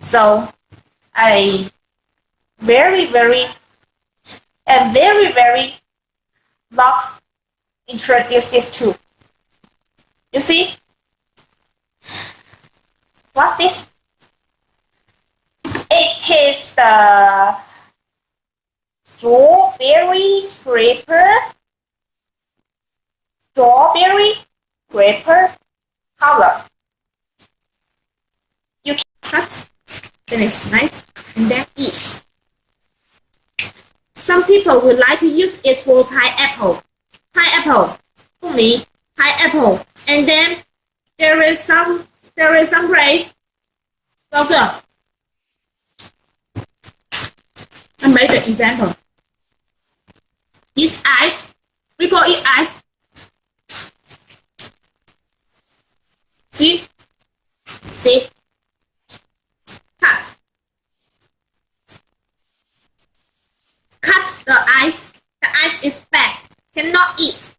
So I very love introduce this too. You see? What's this? It is the strawberry wrapper color. You can cut, finish, right? And then eat. Some people would like to use it for pineapple, 凤梨, pineapple, and then there is some place. Okay. I made an example. This ice, we call it ice. See? Cut the ice. The ice is bad. Cannot eat.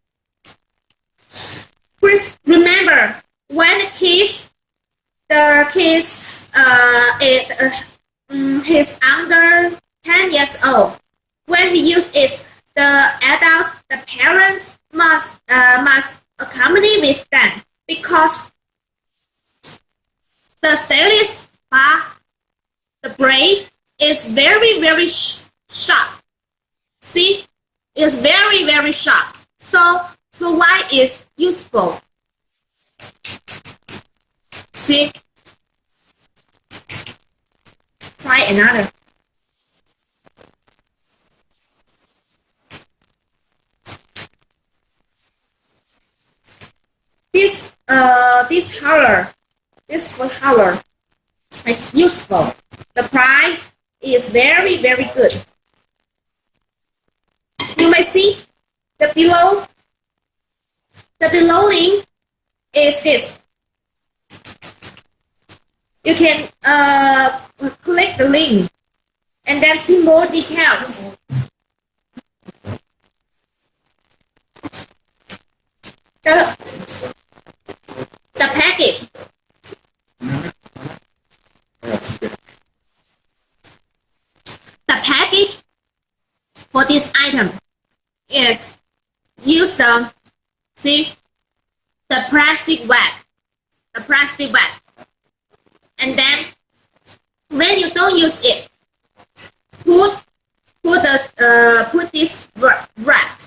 Please remember, when the kids he's under 10 years old. When he uses it, the adult, the parents must accompany with them, because the stylus bar, the blade is very sharp. See, it's very sharp. So why is useful? See, try another. This color is useful. The price is very good. You may see the below. The below link is this. You can click the link and then see more details. The package. The package for this item is use the plastic wrap. The plastic wrap. And then when you don't use it, put this wrap